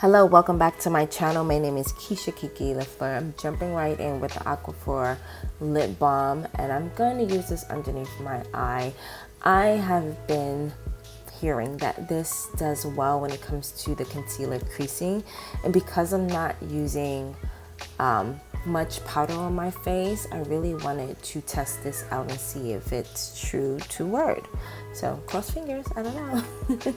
Hello, welcome back to my channel. My name is Kiki LaFleur. I'm jumping right in with the Aquaphor lip balm, and I'm going to use this underneath my eye. I have been hearing that this does well when it comes to the concealer creasing, and because I'm not using much powder on my face, I really wanted to test this out and see if it's true to word. So cross fingers, I don't know.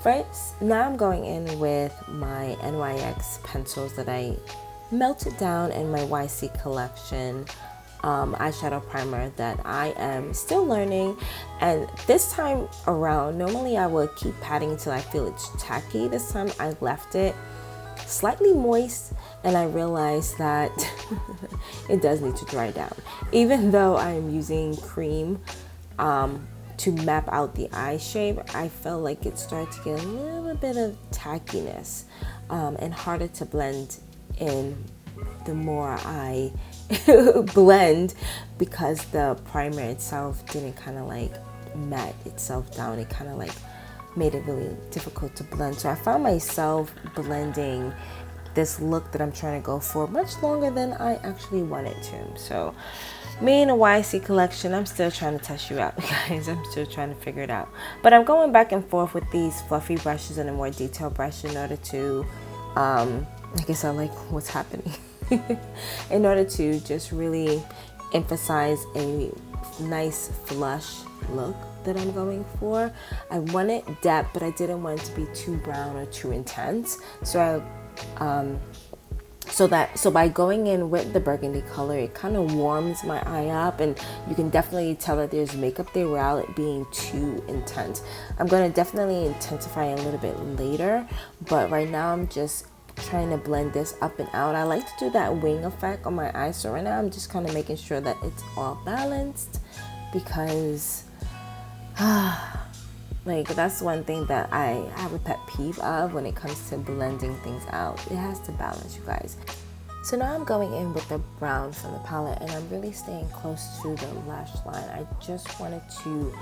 First, now I'm going in with my NYX pencils that I melted down in my 𝗦𝗍 collection eyeshadow primer that I am still learning. And this time around, normally I would keep patting until I feel it's tacky. This time I left it slightly moist, and I realized that it does need to dry down. Even though I am using cream to map out the eye shape, I felt like it started to get a little bit of tackiness and harder to blend in the more I blend, because the primer itself didn't kind of like mat itself down. It kind of like made it really difficult to blend. So I found myself blending this look that I'm trying to go for much longer than I actually wanted to. So me and the 𝗦𝗍 collection, I'm still trying to test you out, guys. I'm still trying to figure it out. But I'm going back and forth with these fluffy brushes and a more detailed brush in order to, I guess I like what's happening. In order to just really emphasize a nice flush look that I'm going for. I want it depth, but I didn't want it to be too brown or too intense. So So by going in with the burgundy color, it kind of warms my eye up, and you can definitely tell that there's makeup there without it being too intense. I'm going to definitely intensify a little bit later, but right now I'm just trying to blend this up and out. I like to do that wing effect on my eyes, so right now I'm just kind of making sure that it's all balanced, because like that's one thing that I have a pet peeve of when it comes to blending things out. It has to balance, you guys. So now I'm going in with the brown from the palette, and I'm really staying close to the lash line. I just wanted to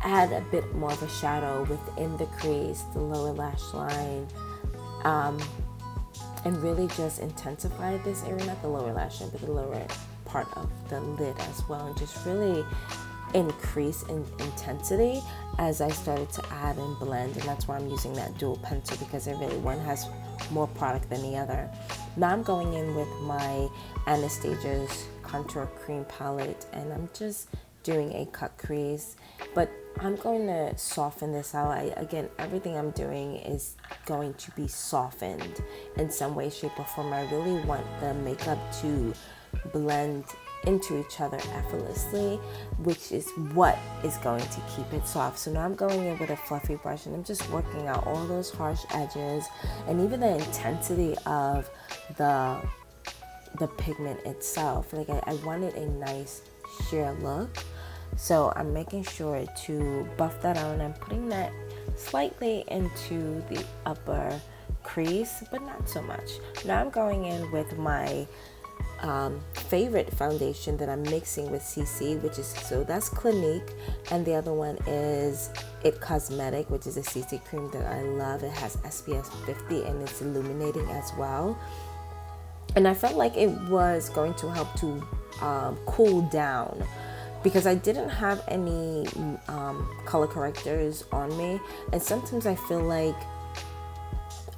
add a bit more of a shadow within the crease, the lower lash line, and really just intensify this area, not the lower lash line, but the lower part of the lid as well, and just really increase in intensity as I started to add and blend. And that's why I'm using that dual pencil, because it really, one has more product than the other. Now I'm going in with my Anastasia's contour cream palette, and I'm just doing a cut crease, but I'm going to soften this out. Again, everything I'm doing is going to be softened in some way, shape, or form. I really want the makeup to blend into each other effortlessly, which is what is going to keep it soft. So now I'm going in with a fluffy brush, and I'm just working out all those harsh edges and even the intensity of the pigment itself. Like I wanted a nice sheer look, so I'm making sure to buff that out, and I'm putting that slightly into the upper crease, but not so much. Now I'm going in with my favorite foundation that I'm mixing with CC, which is, so that's Clinique, and the other one is 𝗬𝗙𝗟𝗏𝗪, which is a CC cream that I love. It has SPF 50 and it's illuminating as well, and I felt like it was going to help to cool down, because I didn't have any color correctors on me, and sometimes I feel like,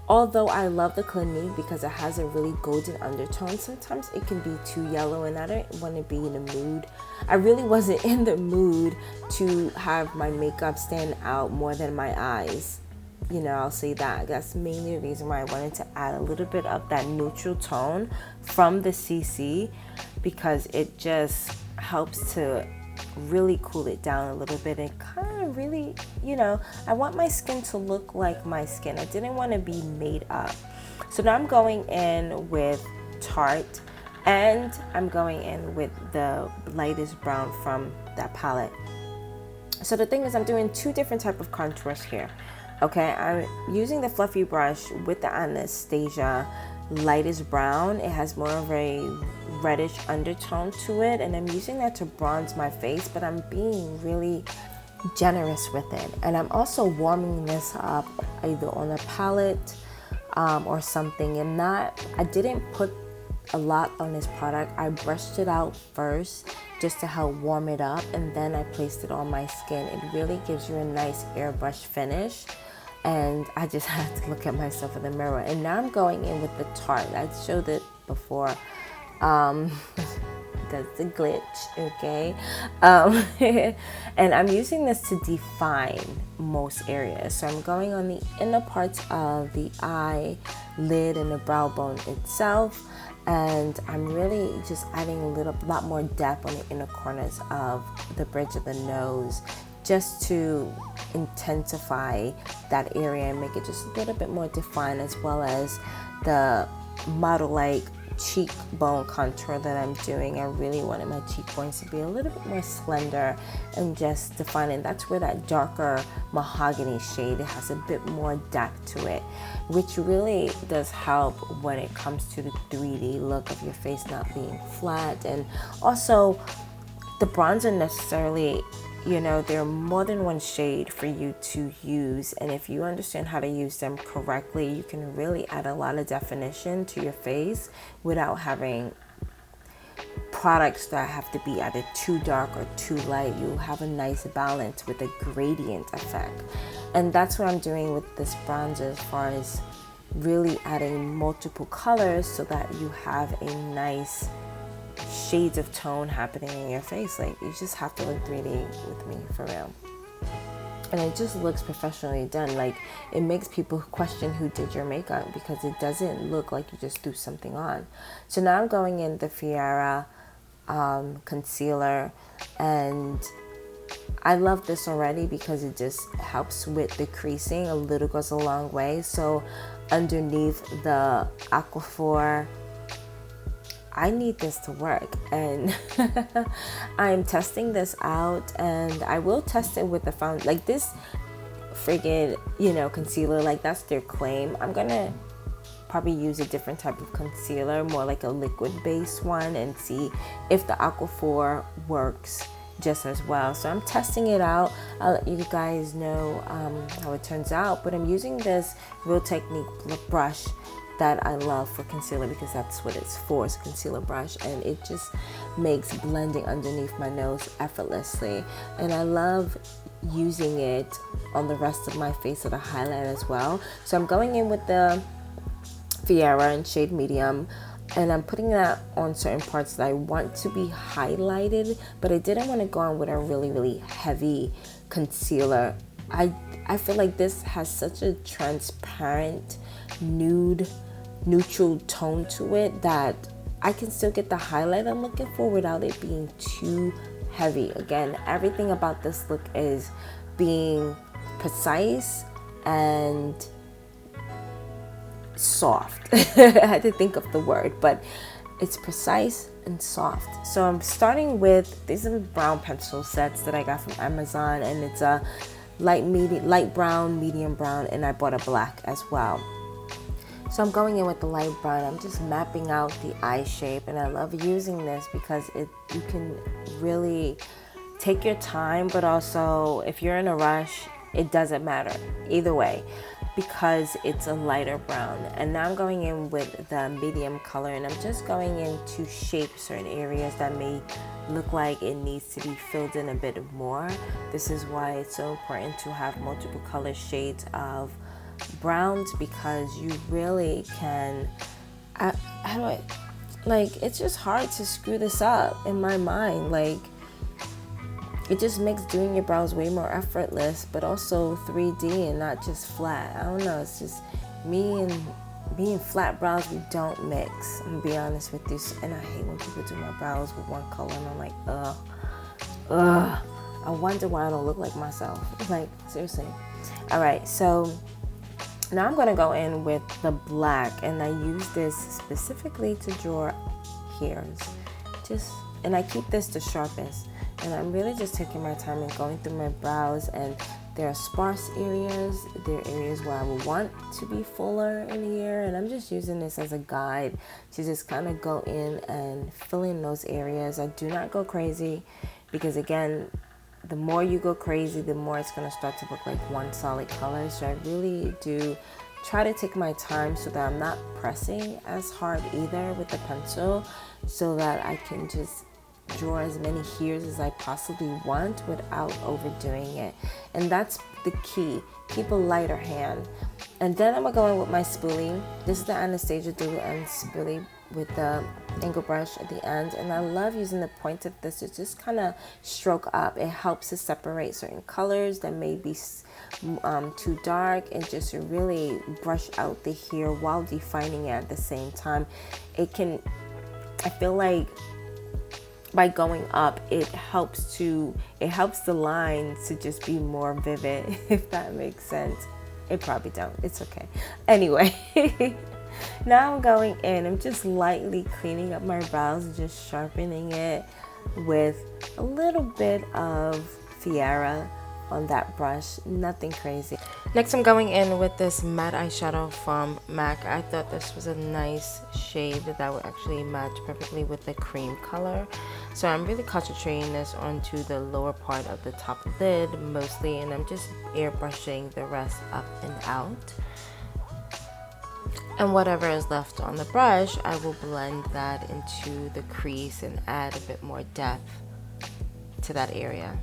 although I love the Clinique because it has a really golden undertone, sometimes it can be too yellow, and I don't want to be in the mood. I really wasn't in the mood to have my makeup stand out more than my eyes. You know, I'll say that. That's mainly the reason why I wanted to add a little bit of that neutral tone from the CC, because it just helps to really cool it down a little bit and kind of really, you know, I want my skin to look like my skin. I didn't want to be made up. So now I'm going in with Tarte, and I'm going in with the lightest brown from that palette. So the thing is, I'm doing two different type of contours here. Okay, I'm using the fluffy brush with the Anastasia lightest brown. It has more of a reddish undertone to it, and I'm using that to bronze my face, but I'm being really generous with it. And I'm also warming this up either on a palette or something. And I didn't put a lot on this product. I brushed it out first just to help warm it up, and then I placed it on my skin. It really gives you a nice airbrush finish. And I just had to look at myself in the mirror. And now I'm going in with the Tarte. I showed it before. That's the glitch, okay? And I'm using this to define most areas. So I'm going on the inner parts of the eye, lid, and the brow bone itself. And I'm really just adding a lot more depth on the inner corners of the bridge of the nose, just to intensify that area and make it just a little bit more defined, as well as the model-like cheekbone contour that I'm doing. I really wanted my cheekbones to be a little bit more slender and just defining. That's where that darker mahogany shade, it has a bit more depth to it, which really does help when it comes to the 3D look of your face not being flat. And also the bronzer necessarily, you know, there are more than one shade for you to use, and if you understand how to use them correctly, you can really add a lot of definition to your face without having products that have to be either too dark or too light. You'll have a nice balance with a gradient effect. And that's what I'm doing with this bronzer, as far as really adding multiple colors so that you have a nice shades of tone happening in your face. Like, you just have to look 3D with me, for real. And it just looks professionally done. Like, it makes people question who did your makeup, because it doesn't look like you just threw something on. So now I'm going in the Fibre concealer, and I love this already because it just helps with the creasing. A little goes a long way. So underneath the Aquaphor, I need this to work, and I'm testing this out, and I will test it with the foundation. Like, this friggin', you know, concealer, like, that's their claim. I'm gonna probably use a different type of concealer, more like a liquid based one, and see if the Aquaphor works just as well. So I'm testing it out. I'll let you guys know how it turns out. But I'm using this Real Technique brush that I love for concealer, because that's what it's for. It's a concealer brush, and it just makes blending underneath my nose effortlessly. And I love using it on the rest of my face with a highlight as well. So I'm going in with the Fibre in shade medium, and I'm putting that on certain parts that I want to be highlighted, but I didn't want to go on with a really heavy concealer. I feel like this has such a transparent neutral tone to it that I can still get the highlight I'm looking for without it being too heavy. Again, everything about this look is being precise and soft. I had to think of the word, but it's precise and soft. So I'm starting with, these are brown pencil sets that I got from Amazon, and it's a light brown, medium brown, and I bought a black as well. So I'm going in with the light brown. I'm just mapping out the eye shape, and I love using this because you can really take your time, but also if you're in a rush, it doesn't matter either way, because it's a lighter brown. And now I'm going in with the medium color, and I'm just going in to shape certain areas that may look like it needs to be filled in a bit more. This is why it's so important to have multiple color shades of browns, because you really can, it's just hard to screw this up in my mind. Like, it just makes doing your brows way more effortless, but also 3D and not just flat. I don't know, it's just me and flat brows, we don't mix. I'm gonna be honest with you, and I hate when people do my brows with one color, and I'm like, ugh. I wonder why I don't look like myself. Like, seriously. All right, so now I'm gonna go in with the black, and I use this specifically to draw hairs. And I keep this the sharpest. And I'm really just taking my time and going through my brows, and there are sparse areas, there are areas where I would want to be fuller in here, and I'm just using this as a guide to just kind of go in and fill in those areas. I do not go crazy, because again, the more you go crazy, the more it's going to start to look like one solid color. So I really do try to take my time so that I'm not pressing as hard either with the pencil, so that I can just draw as many hairs as I possibly want without overdoing it. And that's the key. Keep a lighter hand. And then I'm gonna go in with my spoolie. This is the Anastasia dual end spoolie with the angle brush at the end, and I love using the point of this to just kind of stroke up. It helps to separate certain colors that may be too dark, and just to really brush out the hair while defining it at the same time. I feel like by going up, it helps the lines to just be more vivid, if that makes sense. It probably don't, it's okay. Anyway, now I'm going in, I'm just lightly cleaning up my brows and just sharpening it with a little bit of Fibre on that brush, nothing crazy. Next, I'm going in with this matte eyeshadow from M.A.C. I thought this was a nice shade that would actually match perfectly with the cream color. So I'm really concentrating this onto the lower part of the top lid mostly, and I'm just airbrushing the rest up and out. And whatever is left on the brush, I will blend that into the crease and add a bit more depth to that area.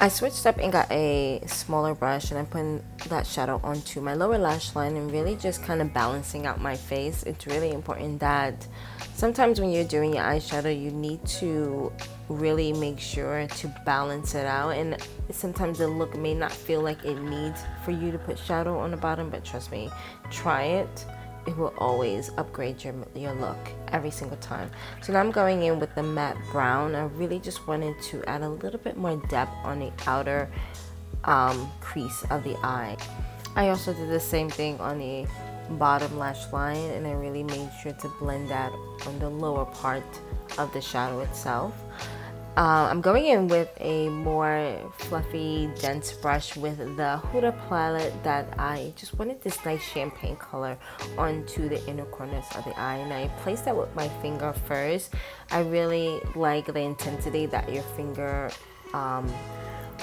I switched up and got a smaller brush, and I'm putting that shadow onto my lower lash line and really just kind of balancing out my face. It's really important that sometimes when you're doing your eyeshadow, you need to really make sure to balance it out. And sometimes the look may not feel like it needs for you to put shadow on the bottom, but trust me, try it. It will always upgrade your look every single time. So now I'm going in with the matte brown. I really just wanted to add a little bit more depth on the outer crease of the eye. I also did the same thing on the bottom lash line, and I really made sure to blend that on the lower part of the shadow itself. I'm going in with a more fluffy, dense brush with the Huda palette that I just wanted this nice champagne color onto the inner corners of the eye, and I placed that with my finger first. I really like the intensity that your finger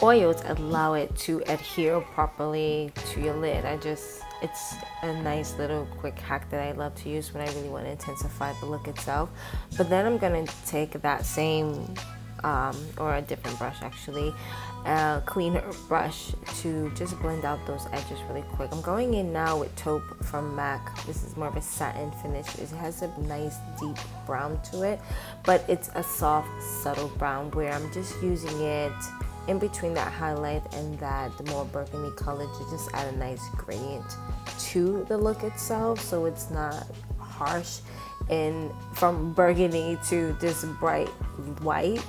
oils allow it to adhere properly to your lid. It's a nice little quick hack that I love to use when I really want to intensify the look itself. But then I'm going to take that same or a different brush actually, cleaner brush, to just blend out those edges really quick. I'm going in now with taupe from M.A.C. This is more of a satin finish. It has a nice deep brown to it, but it's a soft, subtle brown where I'm just using it in between that highlight and that more burgundy color to just add a nice gradient to the look itself, so it's not harsh and from burgundy to this bright white,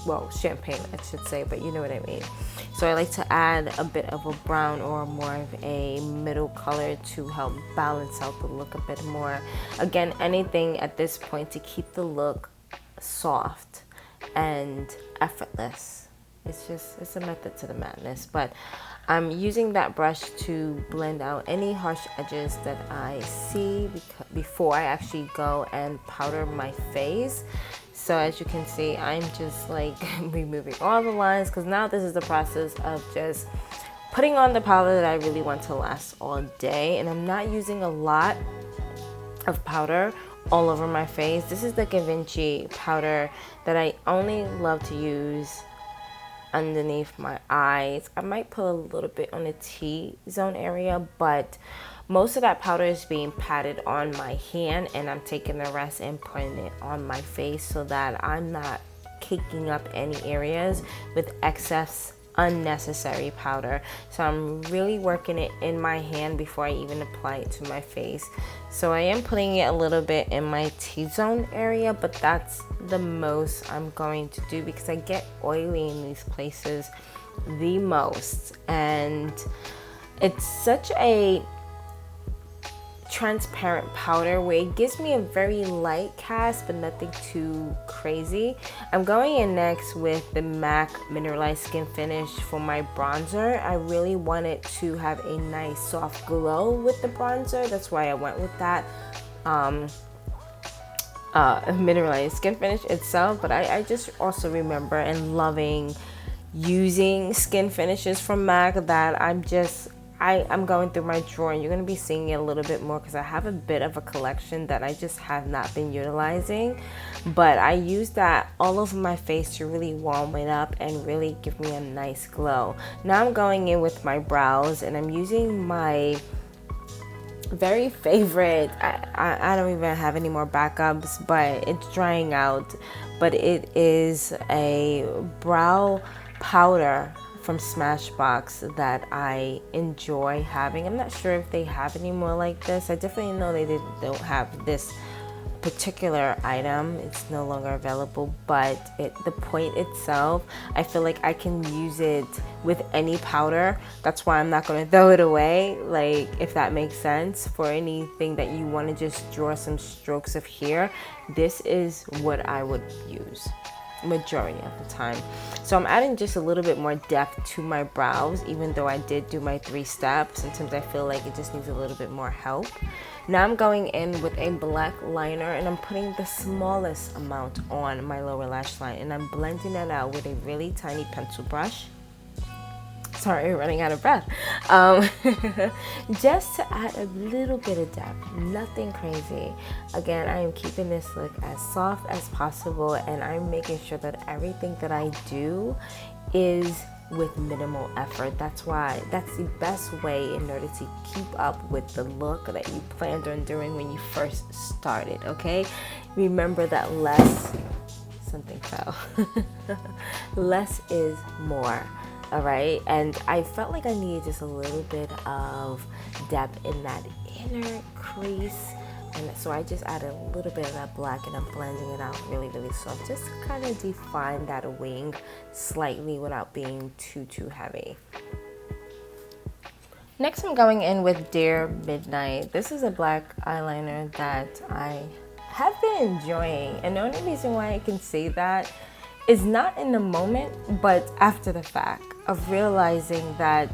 well, champagne I should say, but you know what I mean. So I like to add a bit of a brown or more of a middle color to help balance out the look a bit more. Again, anything at this point to keep the look soft and effortless. It's a method to the madness, but I'm using that brush to blend out any harsh edges that I see before I actually go and powder my face. So as you can see, I'm just like removing all the lines, because now this is the process of just putting on the powder that I really want to last all day. And I'm not using a lot of powder all over my face. This is the 𝗀𝗙𝗌𝗍 powder that I only love to use underneath my eyes. I might put a little bit on the T-zone area, but most of that powder is being patted on my hand, and I'm taking the rest and putting it on my face so that I'm not caking up any areas with excess unnecessary powder. So I'm really working it in my hand before I even apply it to my face. So I am putting it a little bit in my T-zone area, but that's the most I'm going to do because I get oily in these places the most, and it's such a transparent powder where it gives me a very light cast but nothing too crazy. I'm going in next with the M.A.C Mineralized Skin Finish for my bronzer. I really wanted to have a nice soft glow with the bronzer. That's why I went with that mineralized skin finish itself, but I just also remember and loving using skin finishes from MAC that I'm going through my drawer, and you're going to be seeing it a little bit more because I have a bit of a collection that I just have not been utilizing. But I use that all over my face to really warm it up and really give me a nice glow. Now I'm going in with my brows, and I'm using my very favorite, I don't even have any more backups, but it's drying out, but it is a brow powder from Smashbox that I enjoy having. I'm not sure if they have any more like this. I definitely know they don't have this particular item. It's no longer available, but the point itself, I feel like I can use it with any powder. That's why I'm not going to throw it away, like, if that makes sense. For anything that you want to just draw some strokes of hair, this is what I would use majority of the time. So I'm adding just a little bit more depth to my brows, even though I did do my 3 steps. Sometimes I feel like it just needs a little bit more help. Now I'm going in with a black liner, and I'm putting the smallest amount on my lower lash line, and I'm blending that out with a really tiny pencil brush. Sorry, running out of breath. Just to add a little bit of depth, nothing crazy. Again, I am keeping this look as soft as possible, and I'm making sure that everything that I do is with minimal effort. That's the best way in order to keep up with the look that you planned on doing when you first started, okay? Remember that something fell. Less is more. All right, and I felt like I needed just a little bit of depth in that inner crease, and so I just added a little bit of that black, and I'm blending it out really, really soft, just to kind of define that wing slightly without being too heavy. Next, I'm going in with Dear Midnight. This is a black eyeliner that I have been enjoying, and the only reason why I can say that is not in the moment, but after the fact of realizing that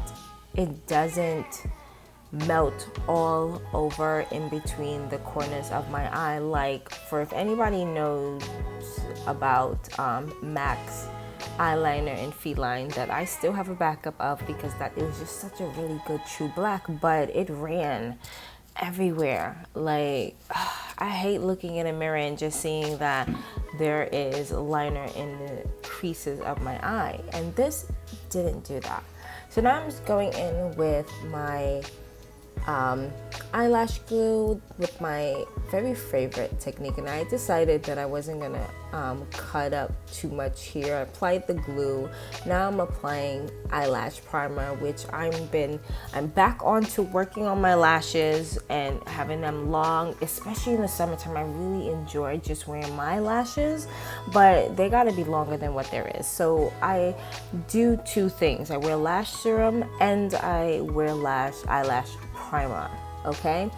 it doesn't melt all over in between the corners of my eye. Like, for if anybody knows about M.A.C eyeliner in Feline that I still have a backup of, because that is just such a really good true black, but it ran everywhere. Like, I hate looking in a mirror and just seeing that there is liner in the creases of my eye, and this didn't do that. So now I'm just going in with my eyelash glue with my very favorite technique, and I decided that I wasn't gonna cut up too much here. I applied the glue. Now I'm applying eyelash primer, which I'm back on to working on my lashes and having them long, especially in the summertime. I really enjoy just wearing my lashes, but they gotta be longer than what there is. So I do 2 things. I wear lash serum and I wear eyelash primer, okay,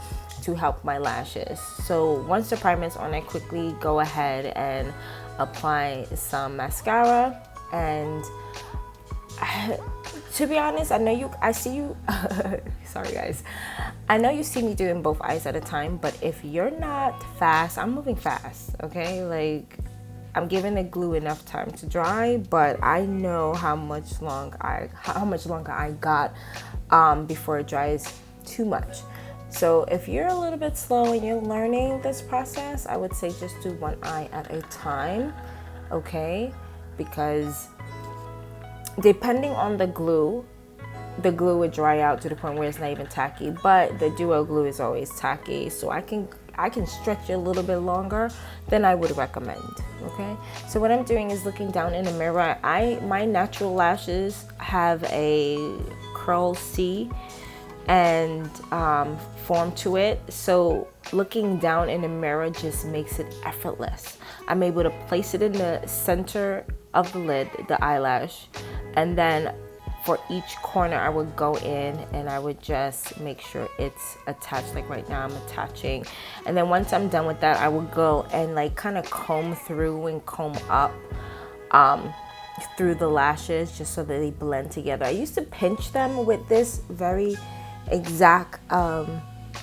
to help my lashes. So once the primer is on, I quickly go ahead and apply some mascara. And to be honest, I see you sorry guys, I know you see me doing both eyes at a time, but if you're not fast, I'm moving fast, okay? Like, I'm giving the glue enough time to dry, but I know how much longer I got before it dries too much. So if you're a little bit slow and you're learning this process, I would say just do one eye at a time, okay? Because depending on the glue would dry out to the point where it's not even tacky, but the duo glue is always tacky, so I can stretch it a little bit longer than I would recommend, okay? So what I'm doing is looking down in the mirror. My natural lashes have a curl C and form to it, so looking down in the mirror just makes it effortless. I'm able to place it in the center of the lid, the eyelash, and then for each corner I would go in and I would just make sure it's attached. Like right now I'm attaching, and then once I'm done with that, I would go and like kind of comb through and comb up through the lashes just so that they blend together. I used to pinch them with this very exact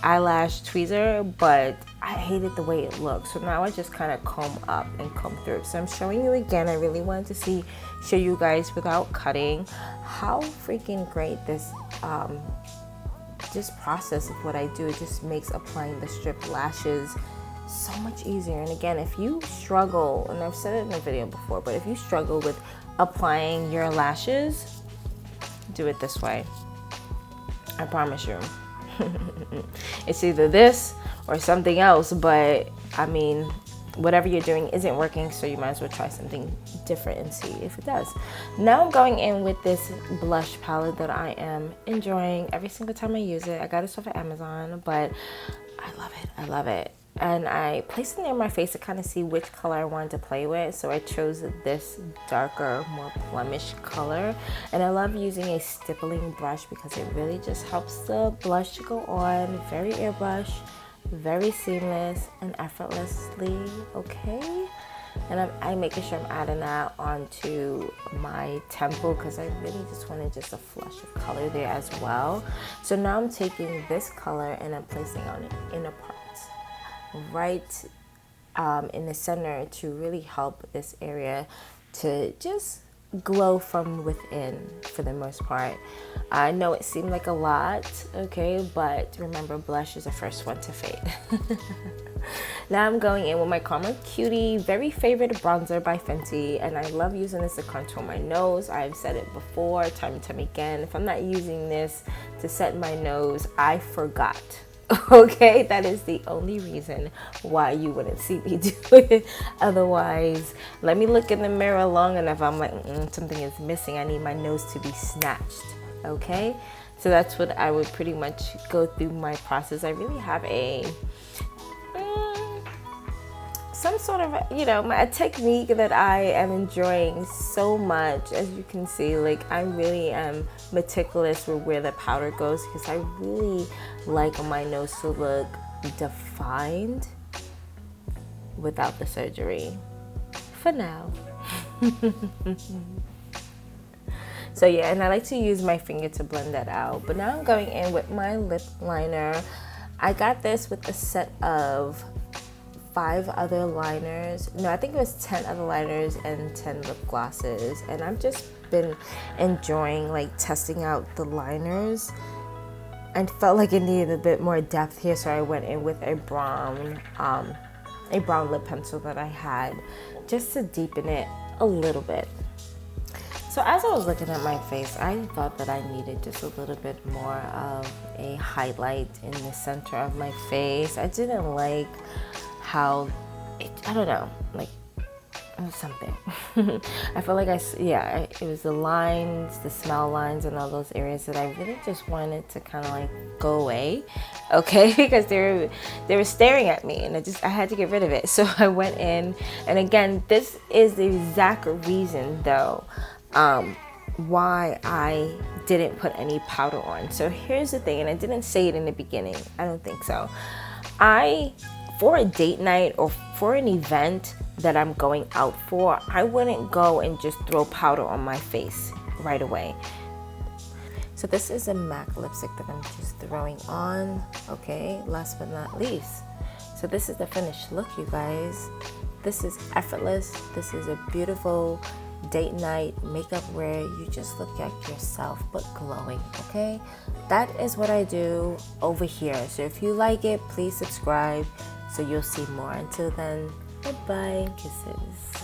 eyelash tweezer, but I hated the way it looked. So now I just kind of comb up and comb through. So I'm showing you again. I really wanted to show you guys without cutting how freaking great this process of what I do. It just makes applying the strip lashes so much easier. And again, if you struggle, and I've said it in a video before, but if you struggle with applying your lashes, do it this way. I promise you. It's either this or something else, but I mean, whatever you're doing isn't working, so you might as well try something different and see if it does. Now I'm going in with this blush palette that I am enjoying every single time I use it. I got it off of Amazon, but I love it. I love it. And I placed it near my face to kind of see which color I wanted to play with. So I chose this darker, more plumish color. And I love using a stippling brush because it really just helps the blush to go on. Very airbrush, very seamless and effortlessly, okay? And I'm making sure I'm adding that onto my temple because I really just wanted just a flush of color there as well. So now I'm taking this color and I'm placing on it inner parts, right in the center, to really help this area to just glow from within for the most part. I know it seemed like a lot, okay, but remember, blush is the first one to fade. Now I'm going in with my Karma Cutie, very favorite bronzer by Fenty, and I love using this to contour my nose. I've said it before, time and time again, if I'm not using this to set my nose, I forgot. Okay, that is the only reason why you wouldn't see me do it. Otherwise, let me look in the mirror long enough, I'm like, something is missing. I need my nose to be snatched. Okay, so that's what I would pretty much go through my process. I really have a some sort of, you know, a technique that I am enjoying so much. As you can see, like, I really am meticulous with where the powder goes because I really like my nose to look defined without the surgery for now. So yeah, and I like to use my finger to blend that out. But now I'm going in with my lip liner. I got this with a set of 5 other liners. No, I think it was 10 other liners and 10 lip glosses. And I've just been enjoying like testing out the liners and felt like it needed a bit more depth here, so I went in with a brown lip pencil that I had just to deepen it a little bit. So as I was looking at my face, I thought that I needed just a little bit more of a highlight in the center of my face. I didn't like how I don't know, like, it was something. I felt like it was the lines, the smile lines, and all those areas that I really just wanted to kind of like go away, okay? Because they were staring at me, and I had to get rid of it. So I went in, and again, this is the exact reason though why I didn't put any powder on. So here's the thing, and I didn't say it in the beginning, I don't think so. For a date night or for an event that I'm going out for, I wouldn't go and just throw powder on my face right away. So this is a MAC lipstick that I'm just throwing on, okay? Last but not least. So this is the finished look, you guys. This is effortless. This is a beautiful date night makeup where you just look like yourself but glowing, okay? That is what I do over here. So if you like it, please subscribe so you'll see more. Until then, bye-bye, kisses.